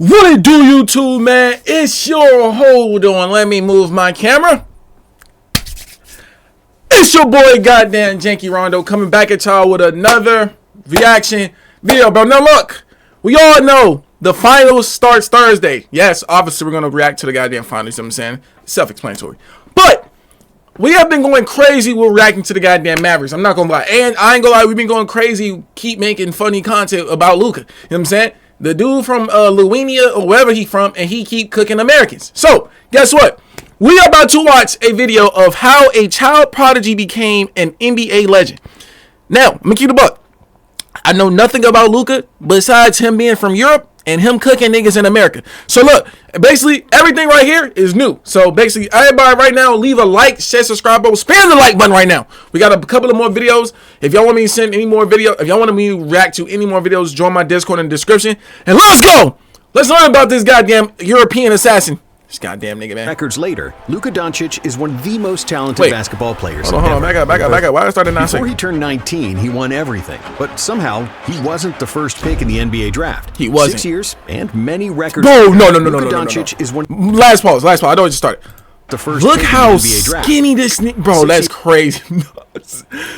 What it do, YouTube, man? It's your, hold on, let me move my camera. It's your boy, goddamn JankyRondo, coming back at y'all with another reaction video, bro. Now, look, we all know the finals starts Thursday. Yes, obviously, we're going to react to the goddamn finals, you know what I'm saying? Self-explanatory. But we have been going crazy with reacting to the goddamn Mavericks. I'm not going to lie. And I ain't going to lie, we've been going crazy, keep making funny content about Luka. You know what I'm saying? The dude from Slovenia or wherever he from, and he keep cooking Americans. So, guess what? We are about to watch a video of how a child prodigy became an NBA legend. Now, I'm going to keep the buck. I know nothing about Luka besides him being from Europe and him cooking niggas in America. So look, basically everything right here is new. So basically everybody right now, leave a like, share, subscribe, bro. Spam the like button right now. We got a couple of more videos. If y'all want me to send any more video, if y'all want me to react to any more videos, join my Discord in the description. And let's go. Let's learn about this goddamn European assassin. This goddamn nigga, man. Records later, Luka Doncic is one of the most talented basketball players. Hold on, back up. Why did I start at 9 seconds? Before he turned 19, he won everything. But somehow, he wasn't the first pick in the NBA draft. He wasn't. 6 years and many records. No. Luka Doncic is one. Last pause. I know it just started. The first Look pick how in the NBA draft. skinny this nigga, bro. That's crazy.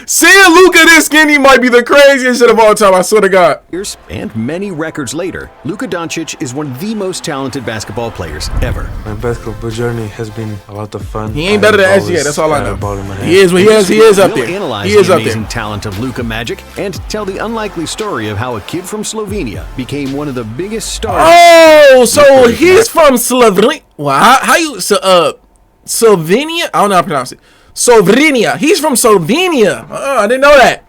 Seeing Luka this skinny might be the craziest shit of all time. I swear to God. Years and many records later, Luka Doncic is one of the most talented basketball players ever. My basketball journey has been a lot of fun. He ain't better than SGA. That's all I know. He is up there. Analyze he is the up there. amazing talent of Luka magic and tell the unlikely story of how a kid from Slovenia became one of the biggest stars. Oh, so he's from Slovenia. Well, how you Slovenia? I don't know how to pronounce it. Slovenia. He's from Slovenia. I didn't know that.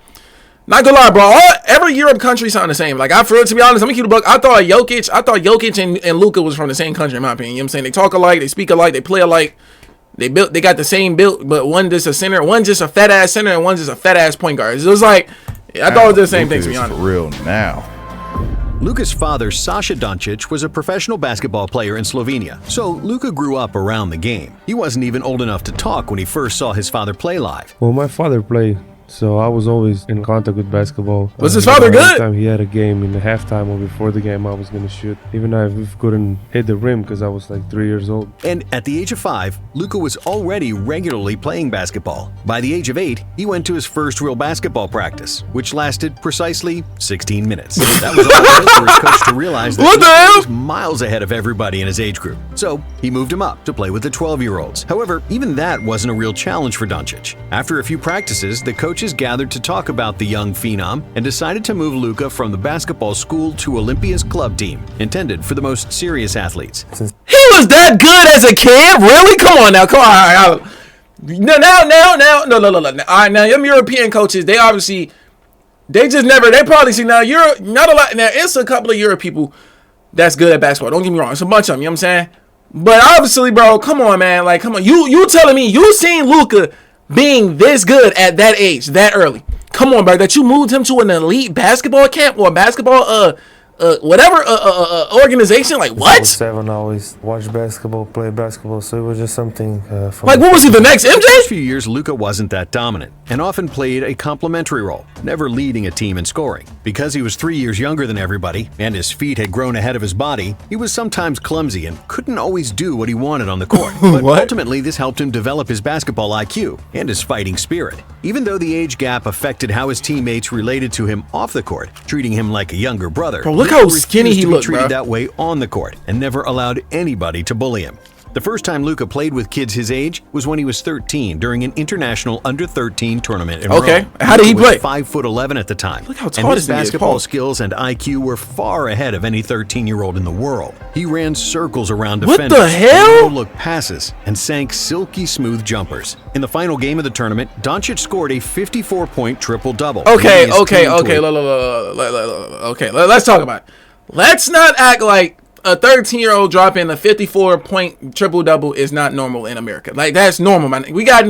Not gonna lie, bro. Every Europe country sound the same. Like, to be honest, let me keep the buck. I thought Jokic and Luka was from the same country, in my opinion. You know what I'm saying? They talk alike, they speak alike, they play alike. They got the same build, but one just a center, one just a fat ass center, and one just a fat ass point guard. It was like, I thought it was the same thing, to be honest. For real now. Luka's father, Sasha Doncic, was a professional basketball player in Slovenia, so Luka grew up around the game. He wasn't even old enough to talk when he first saw his father play live. Well, my father played, so I was always in contact with basketball. Was his father good? Time he had a game in the halftime or before the game, I was going to shoot. Even I couldn't hit the rim because I was like 3 years old. And at the age of 5, Luka was already regularly playing basketball. By the age of 8, he went to his first real basketball practice, which lasted precisely 16 minutes. That was all it took for his coach to realize that Luka was miles ahead of everybody in his age group. So he moved him up to play with the 12-year-olds. However, even that wasn't a real challenge for Doncic. After a few practices, the coaches gathered to talk about the young phenom and decided to move Luka from the basketball school to Olympia's club team, intended for the most serious athletes. He was that good as a kid? Really? Come on now. Come on. No. All right, now, them European coaches, they obviously, they probably see, now, you're not a lot. Now, it's a couple of Europe people that's good at basketball. Don't get me wrong. It's a bunch of them, you know what I'm saying? But obviously, bro, come on, man. Like, come on. You telling me you seen Luka being this good at that age, that early? Come on, bro. That you moved him to an elite basketball camp or basketball organization? Like, what? I was 7, I always watched basketball, play basketball, so it was just something like, what was he, the next MJ? The first few years, Luka wasn't that dominant and often played a complementary role, never leading a team in scoring. Because he was 3 years younger than everybody and his feet had grown ahead of his body, he was sometimes clumsy and couldn't always do what he wanted on the court. But ultimately, this helped him develop his basketball IQ and his fighting spirit. Even though the age gap affected how his teammates related to him off the court, treating him like a younger brother, bro, look how skinny he looked, treated that way on the court and never allowed anybody to bully him. The first time Luka played with kids his age was when he was 13 during an international under-13 tournament in Rome. How did he play? 5'11" at the time. Look how tall and his this basketball skills and IQ were far ahead of any 13-year-old in the world. He ran circles around defenders, what the hell? no-look passes, and sank silky smooth jumpers. In the final game of the tournament, Doncic scored a 54-point triple-double. Okay, let's talk about it. Let's not act like a 13-year-old dropping a 54-point triple-double is not normal in America. Like, that's normal, man. We got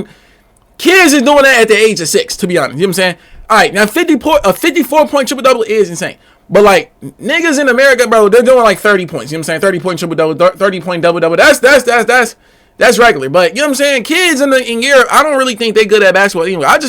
kids is doing that at the age of 6, to be honest. You know what I'm saying? All right, now a 54-point triple-double is insane. But, like, niggas in America, bro, they're doing like 30 points. You know what I'm saying? 30-point triple-double, 30-point double-double. That's regular. But, you know what I'm saying? Kids in Europe, I don't really think they good at basketball anyway. I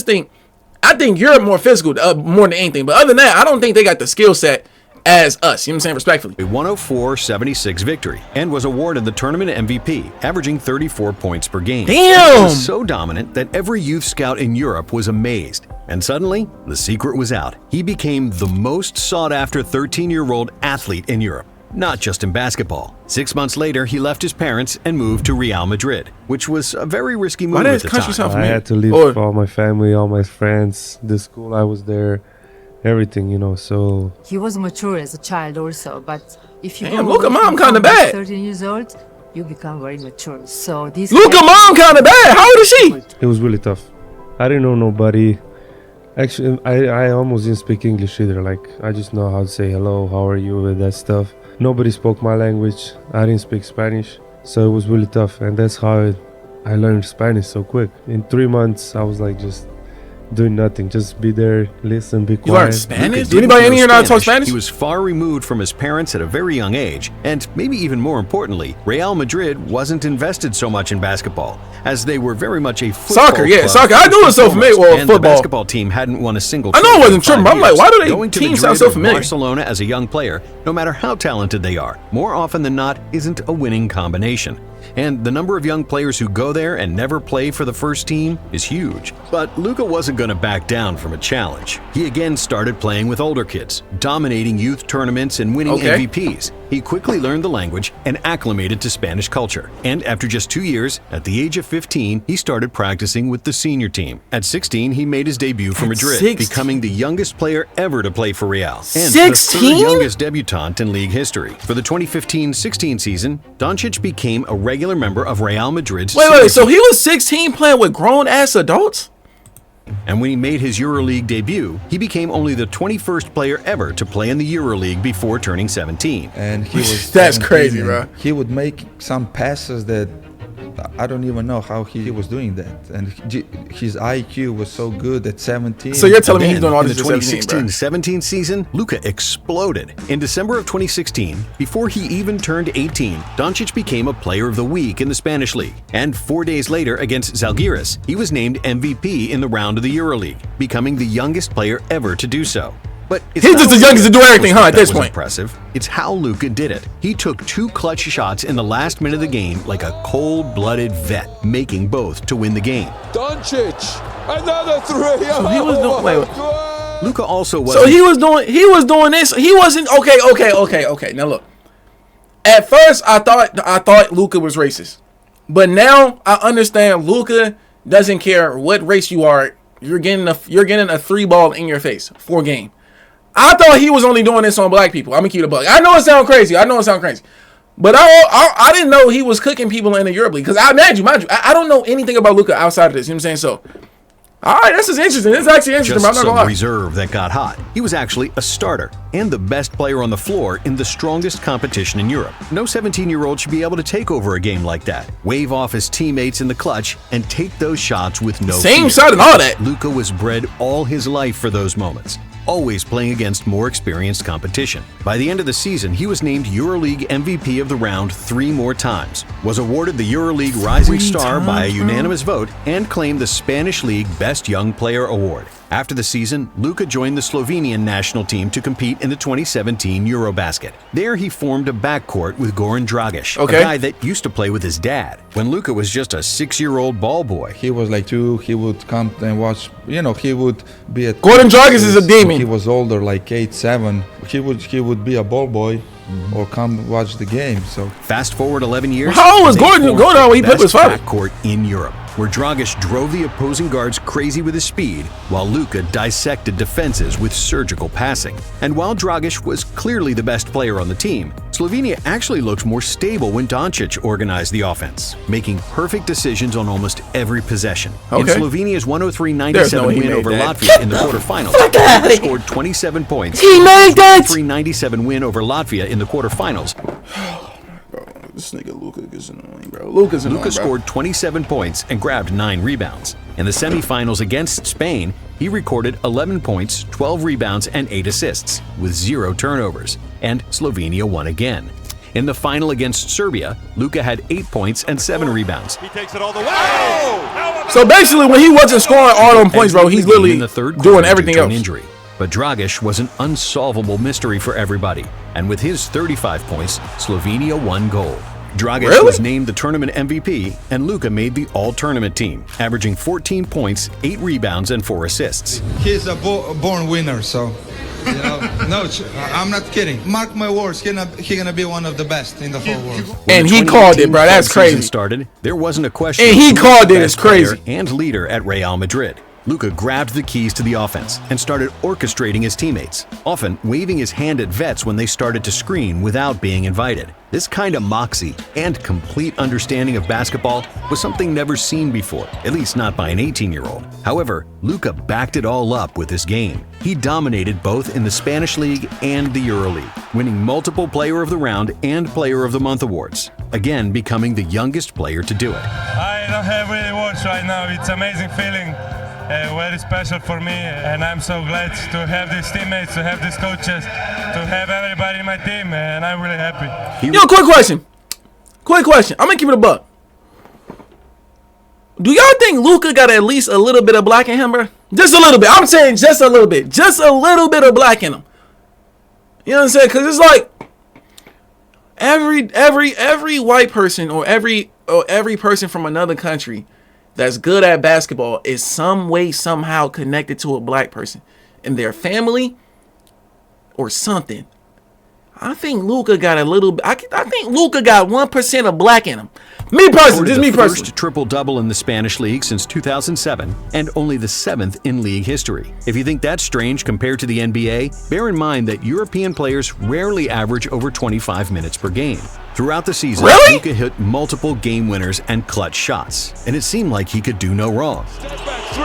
think Europe more physical more than anything. But other than that, I don't think they got the skill set as us. You know what I'm saying? Respectfully. A 104-76 victory and was awarded the tournament MVP, averaging 34 points per game. Damn! He was so dominant that every youth scout in Europe was amazed. And suddenly, the secret was out. He became the most sought-after 13-year-old athlete in Europe, not just in basketball. 6 months later, he left his parents and moved to Real Madrid, which was a very risky move at the time. I had to leave all my family, all my friends, the school I was there, everything, you know, so... He was mature as a child also, but if you Damn, Luka mom kind of bad. 13 years old, you become very mature. So this Luka mom kind of bad. How old is she? It was really tough. I didn't know nobody. Actually, I almost didn't speak English either. Like, I just know how to say hello, how are you, and that stuff. Nobody spoke my language. I didn't speak Spanish, so it was really tough. And that's how I learned Spanish so quick. In 3 months, I was like just doing nothing, just be there, listen, be quiet. You learned Spanish? Do anybody in here know how to talk Spanish? He was far removed from his parents at a very young age, and maybe even more importantly, Real Madrid wasn't invested so much in basketball, as they were very much a football soccer. Yeah, club soccer. I knew it so familiar. Well, and football. The basketball team hadn't won a single. I know it wasn't tripping. I'm like, why do they going to teams Madrid sound so or familiar? Barcelona as a young player, no matter how talented they are, more often than not, isn't a winning combination. And the number of young players who go there and never play for the first team is huge. But Luka wasn't going to back down from a challenge. He again started playing with older kids, dominating youth tournaments and winning MVPs. He quickly learned the language and acclimated to Spanish culture. And after just 2 years, at the age of 15, he started practicing with the senior team. At 16, he made his debut for Madrid, becoming the youngest player ever to play for Real. And the third youngest debutant in league history. For the 2015-16 season, Doncic became a regular member of Real Madrid's Wait, so he was 16 playing with grown-ass adults? And when he made his EuroLeague debut, he became only the 21st player ever to play in the EuroLeague before turning 17. And he was That's crazy, bro. He would make some passes that I don't even know how he was doing that. And his IQ was so good at 17. So you're telling me he's doing all this in the at 17, 2016-17 season, Luka exploded. In December of 2016, before he even turned 18, Doncic became a player of the week in the Spanish league. And 4 days later against Zalgiris, he was named MVP in the round of the EuroLeague, becoming the youngest player ever to do so. But he's just the youngest to do everything, huh? At this point, impressive. It's how Luka did it. He took 2 clutch shots in the last minute of the game like a cold-blooded vet, making both to win the game. Doncic, another 3. So he was doing. Wait. Luka also was. So he was doing this. He wasn't okay. Now look. At first, I thought Luka was racist, but now I understand Luka doesn't care what race you are. You're getting a 3 ball in your face 4 game. I thought he was only doing this on black people. I'm gonna keep it a buck. I know it sounds crazy. But I didn't know he was cooking people in the Europe League. Because mind you, I don't know anything about Luka outside of this. You know what I'm saying? So, all right, this is interesting. This is actually interesting. Just I'm not some gonna lie. reserve that got hot. He was actually a starter and the best player on the floor in the strongest competition in Europe. No 17-year-old should be able to take over a game like that, wave off his teammates in the clutch, and take those shots with no fear. Shot and all that. Luka was bred all his life for those moments, always playing against more experienced competition. By the end of the season, he was named EuroLeague MVP of the round 3 more times, was awarded the EuroLeague Rising Star by a unanimous vote, and claimed the Spanish League Best Young Player award. After the season, Luka joined the Slovenian national team to compete in the 2017 Eurobasket. There he formed a backcourt with Goran Dragic, a guy that used to play with his dad, when Luka was just a 6-year-old ball boy. He was like 2, he would come and watch, he would be at... Goran Dragic is a demon. He was older, like 8, 7. He would be a ball boy or come watch the game, so... Fast forward 11 years... How old was Goran when he played with his father? Backcourt in Europe, where Dragic drove the opposing guards crazy with his speed, while Luka dissected defenses with surgical passing. And while Dragic was clearly the best player on the team, Slovenia actually looked more stable when Doncic organized the offense, making perfect decisions on almost every possession. In Slovenia's 103-97 win over Latvia in the quarterfinals, Luka scored 27 points. He made that! 103-97 win over Latvia in the quarterfinals. This nigga Luka is annoying, bro. Luka scored 27 points and grabbed 9 rebounds. In the semifinals against Spain, he recorded 11 points, 12 rebounds, and 8 assists, with 0 turnovers, and Slovenia won again. In the final against Serbia, Luka had 8 points and 7 rebounds. He takes it all the way. So basically, when he wasn't scoring all them points, bro, he's literally doing everything else. But Dragic was an unsolvable mystery for everybody, and with his 35 points, Slovenia won gold. Dragic was named the tournament MVP, and Luka made the all-tournament team, averaging 14 points, 8 rebounds, and 4 assists. He's a born winner, so, you know, no, I'm not kidding. Mark my words, he's gonna be one of the best in the whole world. And he called it, bro. That's crazy. Started, there wasn't a question. And he called it. It's crazy. And leader at Real Madrid. Luka grabbed the keys to the offense and started orchestrating his teammates, often waving his hand at vets when they started to screen without being invited. This kind of moxie and complete understanding of basketball was something never seen before, at least not by an 18-year-old. However, Luka backed it all up with his game. He dominated both in the Spanish League and the EuroLeague, winning multiple Player of the Round and Player of the Month awards, again becoming the youngest player to do it. I don't have really words right now. It's an amazing feeling. Very special for me, and I'm so glad to have these teammates, to have these coaches, to have everybody in my team, and I'm really happy. Yo, quick question. I'm gonna keep it a buck. Do y'all think Luka got at least a little bit of black in him, bro? Just a little bit. I'm saying just a little bit. Just a little bit of black in him. You know what I'm saying? Because it's like every white person or every person from another country that's good at basketball is some way, somehow connected to a black person in their family or something. I think Luka got a little bit. I think Luka got 1% of black in him. Me personally, just me personally. First triple-double in the Spanish League since 2007, and only the 7th in league history. If you think that's strange compared to the NBA, bear in mind that European players rarely average over 25 minutes per game. Throughout the season, Luka hit multiple game winners and clutch shots, and it seemed like he could do no wrong.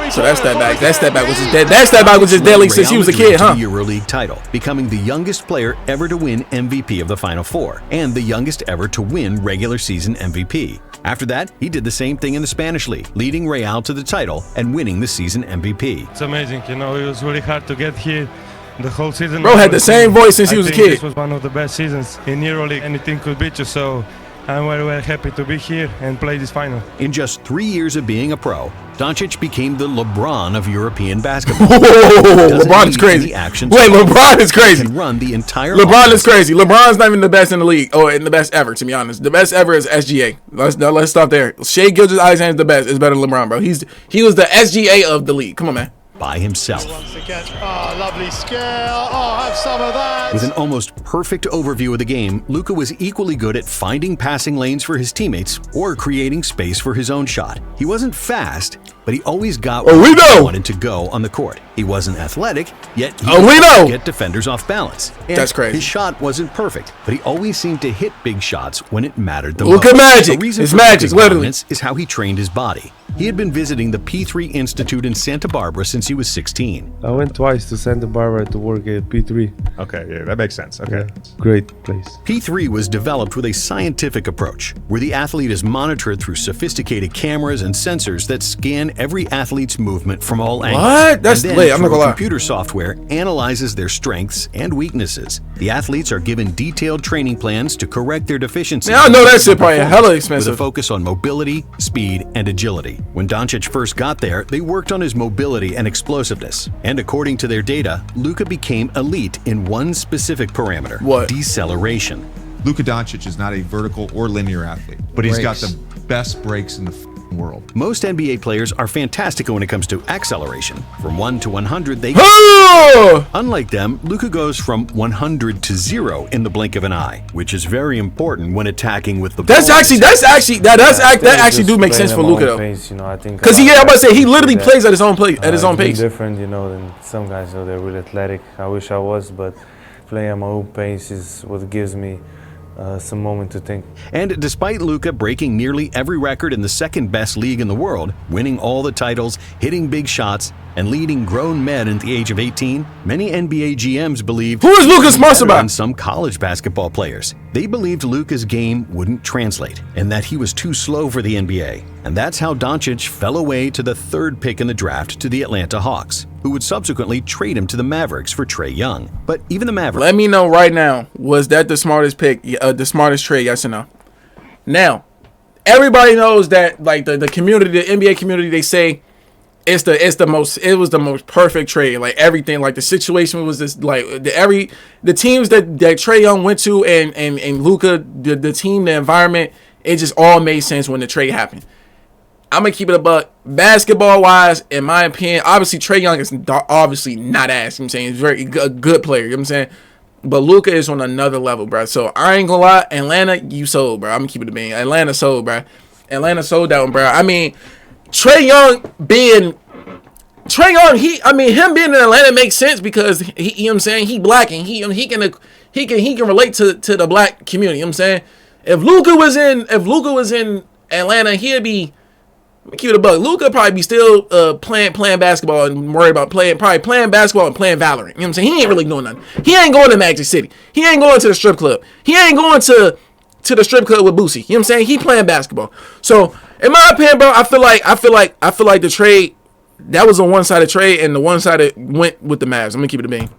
So that step back was his that step back was his deadly since he was a kid, huh? The EuroLeague title, becoming the youngest player ever to win MVP of the Final Four, and the youngest ever to win regular season MVP. After that, he did the same thing in the Spanish League, leading Real to the title and winning the season MVP. It's amazing, you know, it was really hard to get here. The whole season. Bro had the same voice since he was a kid. This was one of the best seasons in EuroLeague. Anything could beat you, so I'm very, very happy to be here and play this final. In just 3 years of being a pro, Doncic became the LeBron of European basketball. LeBron is crazy. Wait, LeBron is crazy. Run the entire LeBron is crazy. LeBron's not even the best in the league, or in the best ever, to be honest. The best ever is SGA. Let's stop there. Shai Gilgeous-Alexander is the best. It's better than LeBron, bro. He was the SGA of the league. Come on, man. By himself. Once again, lovely skill. Have some of that. With an almost perfect overview of the game, Luka was equally good at finding passing lanes for his teammates or creating space for his own shot. He wasn't fast, but he always got where he wanted to go on the court. He wasn't athletic, yet he could get defenders off balance. And that's crazy. His shot wasn't perfect, but he always seemed to hit big shots when it mattered the most. Look at magic. It's magic, literally. Is how he trained his body. He had been visiting the P3 Institute in Santa Barbara since he was 16. I went twice to Santa Barbara to work at P3. Okay, yeah, that makes sense. Okay. Yeah, great place. P3 was developed with a scientific approach, where the athlete is monitored through sophisticated cameras and sensors that scan every athlete's movement from all angles. What? That's wait, I'm not gonna lie. Computer software analyzes their strengths and weaknesses. The athletes are given detailed training plans to correct their deficiencies. Yeah, I know that shit probably hella expensive. With a focus on mobility, speed, and agility. When Doncic first got there, they worked on his mobility and explosiveness. And according to their data, Luka became elite in one specific parameter. What? Deceleration. Luka Doncic is not a vertical or linear athlete, but he's got the best breaks in the world. Most NBA players are fantastic when it comes to acceleration. From 1 to 100, they Unlike them, Luka goes from 100 to 0 in the blink of an eye, which is very important when attacking with the ball. That actually do make sense for Luka though. Pace, you know, I think because I'm about to say he literally plays at his own pace. It's different, you know, than some guys. You know, they're really athletic. I wish I was, but playing at my own pace is what gives me some moment to think. And despite Luka breaking nearly every record in the second best league in the world, winning all the titles, hitting big shots, and leading grown men at the age of 18, many NBA GMs believed who is Luka sponsored by? Than some college basketball players. They believed Luka's game wouldn't translate and that he was too slow for the NBA. And that's how Doncic fell away to the 3rd pick in the draft to the Atlanta Hawks, who would subsequently trade him to the Mavericks for Trae Young. But even the Mavericks... Let me know right now, was that the smartest pick, the smartest trade, yes or no? Now, everybody knows that, like, the community, the NBA community, they say, it was the most perfect trade. Like everything, like the situation was just like the teams that Trae Young went to and Luka, the team, the environment, it just all made sense when the trade happened. I'm gonna keep it a buck. Basketball wise, in my opinion, obviously Trae Young is obviously not ass. You know what I'm saying? He's a good player. You know what I'm saying? But Luka is on another level, bro. So I ain't gonna lie, Atlanta, you sold, bro. I'm gonna keep it a bean. Atlanta sold, bro. Atlanta sold that one, bro. I mean, Trae Young, him being in Atlanta makes sense because he, you know what I'm saying, he black and he can relate to the black community. You know what I'm saying? If Luka was in Atlanta, he'd be, keep it a buck, Luka probably be still playing basketball and worry about playing basketball and playing Valorant. You know what I'm saying? He ain't really doing nothing. He ain't going to Magic City. He ain't going to the strip club. He ain't going to the strip club with Boosie. You know what I'm saying? He playing basketball. So in my opinion, bro, I feel like the trade, that was a one-sided trade, and the one-sided went with the Mavs. I'm gonna keep it a bean.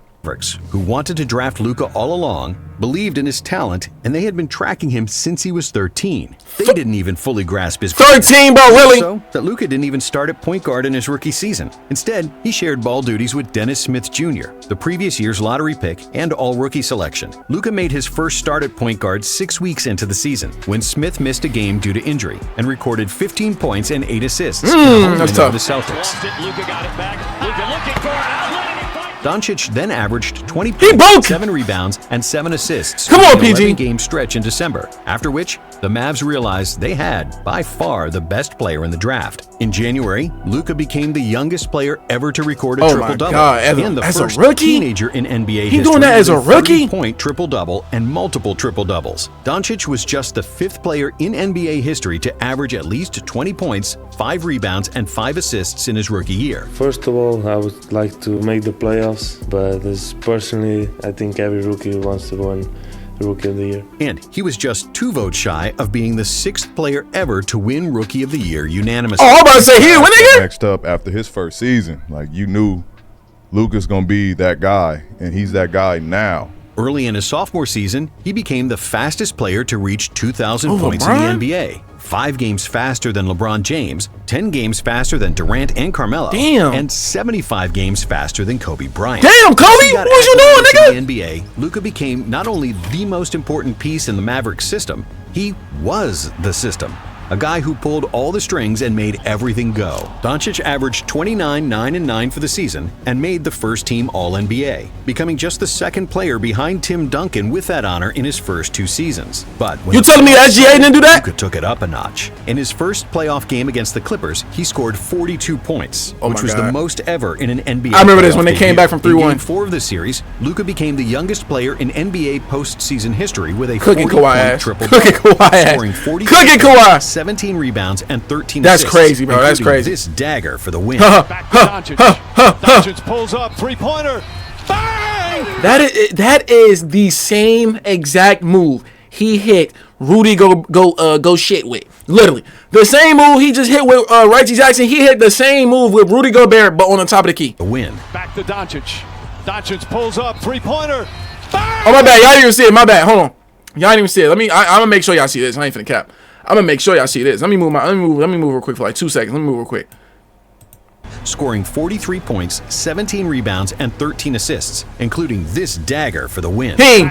Who wanted to draft Luka all along, believed in his talent, and they had been tracking him since he was 13. They didn't even fully grasp his 13, bro, really? So that Luka didn't even start at point guard in his rookie season. Instead, he shared ball duties with Dennis Smith Jr., the previous year's lottery pick and all-rookie selection. Luka made his first start at point guard 6 weeks into the season, when Smith missed a game due to injury and recorded 15 points and 8 assists. That's tough. The Celtics. Luka got it back. Luka looking for an outlet. Doncic then averaged 20 points, 7 rebounds, and 7 assists. Come on, in an PG. 11-game stretch in December, after which the Mavs realized they had, by far, the best player in the draft. In January, Luka became the youngest player ever to record a triple-double. And the first teenager in NBA history doing that as a rookie? 30-point triple-double and multiple triple-doubles. Doncic was just the 5th player in NBA history to average at least 20 points, 5 rebounds, and 5 assists in his rookie year. First of all, I would like to make the playoffs, but as personally, I think every rookie wants to win Rookie of the Year. And he was just 2 votes shy of being the 6th player ever to win Rookie of the Year unanimously. Oh, I'm about to say he winning it? Next up after his first season, like you knew Luka's gonna be that guy, and he's that guy now. Early in his sophomore season, he became the fastest player to reach 2,000 points LeBron? in the NBA. 5 games faster than LeBron James, 10 games faster than Durant and Carmelo, and 75 games faster than Kobe Bryant. Damn, Kobe, what you doing, nigga? In the NBA, Luka became not only the most important piece in the Mavericks system, he was the system. A guy who pulled all the strings and made everything go. Doncic averaged 29, 9, and 9 for the season and made the first team All-NBA, becoming just the 2nd player behind Tim Duncan with that honor in his first 2 seasons. But when you telling me SGA didn't do that? Luka took it up a notch. In his first playoff game against the Clippers, he scored 42 points, which was the most ever in an NBA. I remember this when they came back from 3-1. In Game 4 of the series, Luka became the youngest player in NBA postseason history with a Cooking 40-point triple, scoring 40 points, 17 rebounds, and 13 That's assists. Crazy, bro. That's crazy. This dagger for the win. Back to Doncic. Doncic pulls up, 3-pointer. Bang! That is the same exact move he hit Rudy go shit with. Literally. The same move he just hit with Reggie Jackson. He hit the same move with Rudy Gobert, but on the top of the key. The win. Back to Doncic. Doncic pulls up, 3-pointer. Bang! Oh, my bad. Y'all didn't even see it. My bad. Hold on. Y'all didn't even see it. I'm gonna make sure y'all see this. I ain't finna cap. I'm gonna make sure y'all see this. Let me move real quick for like 2 seconds. Let me move real quick. Scoring 43 points, 17 rebounds, and 13 assists, including this dagger for the win. Hing!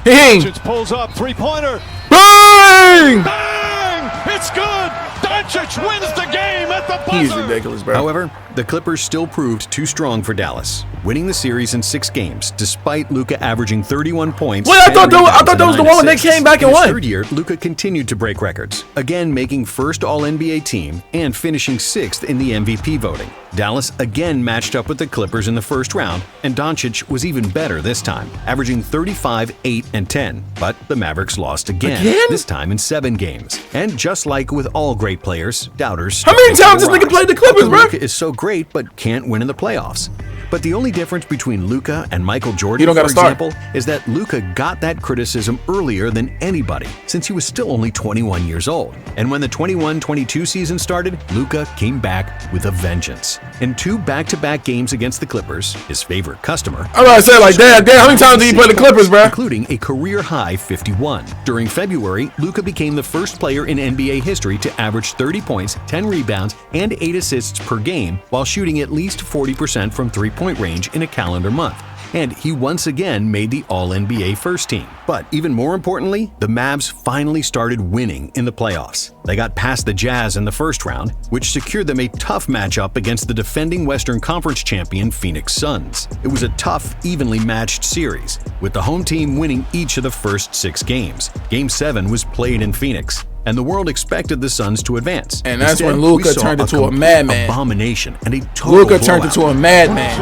Doncic pulls up, 3-pointer. Bang! Bang! It's good! Doncic wins the game at the buzzer! He's ridiculous, bro. However, the Clippers still proved too strong for Dallas, winning the series in 6 games, despite Luka averaging 31 points. Wait, I thought that was the one when they came back and won. won. In his 3rd year, Luka continued to break records, again making first All-NBA team and finishing 6th in the MVP voting. Dallas again matched up with the Clippers in the first round, and Doncic was even better this time, averaging 35, 8, and 10. But the Mavericks lost again? This time in 7 games. And just like with all great players, doubters. How many times this nigga played the Clippers, bro? Luka is so great, but can't win in the playoffs. But the only difference between Luka and Michael Jordan, You don't for gotta start. example, is that Luka got that criticism earlier than anybody, since he was still only 21 years old. And when the 21-22 season started, Luka came back with a vengeance. In 2 back-to-back games against the Clippers, his favorite customer, I'm about to say, like, damn, how many times did he play the Clippers, bro? including a career-high 51. During February, Luka became the first player in NBA history to average 30 points, 10 rebounds, and 8 assists per game while shooting at least 40% from three-point range in a calendar month. And he once again made the All-NBA first team. But even more importantly, the Mavs finally started winning in the playoffs. They got past the Jazz in the first round, which secured them a tough matchup against the defending Western Conference champion Phoenix Suns. It was a tough, evenly matched series, with the home team winning each of the first 6 games. Game 7 was played in Phoenix, and the world expected the Suns to advance. And that's Instead, when Luka we saw turned into a complete madman. Abomination and a total Luka turned into a madman.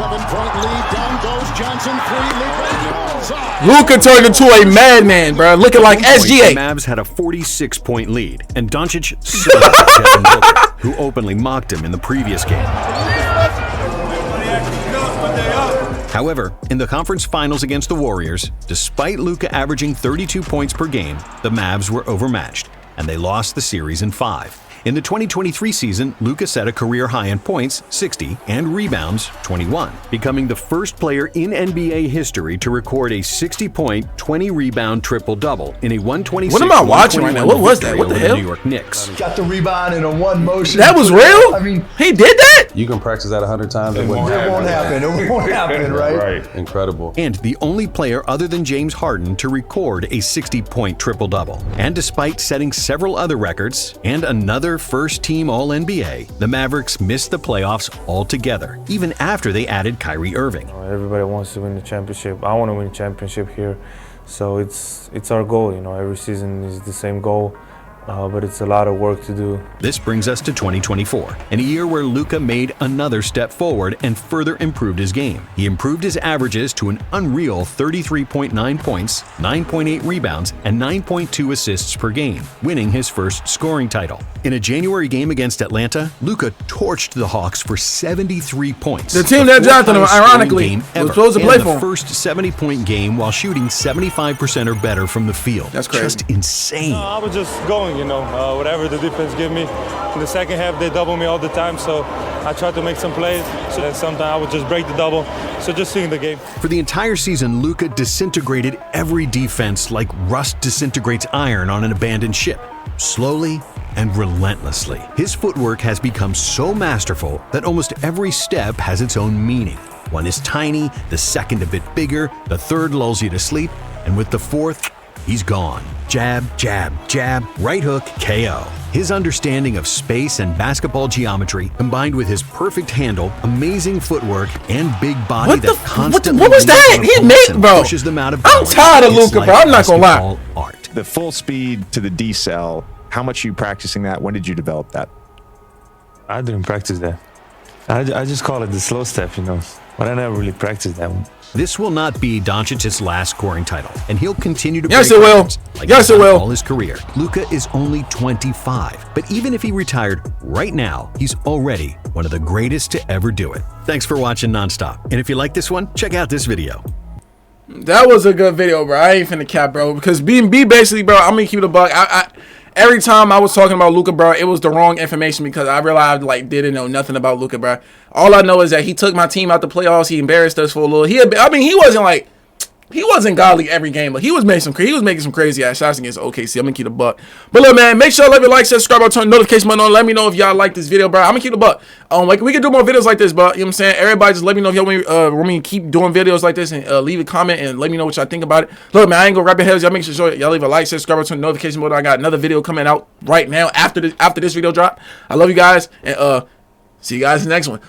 Luka turned into a madman, bro. Looking like The SGA. Mavs had a 46-point lead, and Doncic served Devin Booker, who openly mocked him in the previous game. However, in the conference finals against the Warriors, despite Luka averaging 32 points per game, the Mavs were overmatched, and they lost the series in 5. In the 2023 season, Luka set a career high in points, 60, and rebounds, 21, becoming the first player in NBA history to record a 60-point, 20-rebound triple-double in a 126. What am I watching right now? What was that? What the hell? New York Knicks. Got the rebound in a one motion. That was real? I mean, he did that? You can practice that 100 times. It won't happen. It won't happen, right? Incredible. And the only player other than James Harden to record a 60-point triple-double. And despite setting several other records and another first-team All-NBA, the Mavericks missed the playoffs altogether, even after they added Kyrie Irving. Everybody wants to win the championship. I want to win the championship here. So it's our goal, every season is the same goal. But it's a lot of work to do. This brings us to 2024, and a year where Luka made another step forward and further improved his game. He improved his averages to an unreal 33.9 points, 9.8 rebounds, and 9.2 assists per game, winning his first scoring title. In a January game against Atlanta, Luka torched the Hawks for 73 points. The team that drafted him, ironically, was supposed to play for him. The first 70-point game while shooting 75% or better from the field. That's crazy. Just insane. I was just going, whatever the defense give me. In the second half, they double me all the time, so I tried to make some plays. So then sometimes I would just break the double. So just seeing the game. For the entire season, Luka disintegrated every defense like rust disintegrates iron on an abandoned ship, slowly and relentlessly. His footwork has become so masterful that almost every step has its own meaning. One is tiny, the second a bit bigger, the third lulls you to sleep, and with the fourth, he's gone. Jab, jab, jab, right hook, KO. His understanding of space and basketball geometry, combined with his perfect handle, amazing footwork, and big body that constantly what was that? He made, bro. pushes them out of I'm balance. tired of It's Luka, bro. like I'm not gonna lie. basketball art. The full speed to the decel, how much are you practicing that? When did you develop that? I didn't practice that. I just call it the slow step, but I never really practiced that one. This will not be Doncic's last scoring title, and he'll continue to Yes, break it will. records like Yes, he's it done will. all his career. Luka is only 25, but even if he retired right now, he's already one of the greatest to ever do it. Thanks for watching Nonstop, and if you like this one, check out this video. That was a good video, bro. I ain't finna cap, bro. Because B basically, bro, I'm gonna keep it a buck. Every time I was talking about Luka, bro, it was the wrong information because I realized didn't know nothing about Luka, bro. All I know is that he took my team out the playoffs. He embarrassed us for a little. He wasn't godly every game, but he was making some crazy ass shots against OKC. I'm gonna keep the buck. But look, man, make sure to leave a like, subscribe, turn the notification button on. Let me know if y'all like this video, bro. I'm gonna keep the buck. We can do more videos like this, but you know what I'm saying. Everybody, just let me know if y'all want me to keep doing videos like this, and leave a comment and let me know what y'all think about it. Look, man, I ain't gonna wrap your heads. Y'all make sure y'all leave a like, subscribe, turn the notification button. I got another video coming out right now after this video drop. I love you guys, and see you guys in the next one.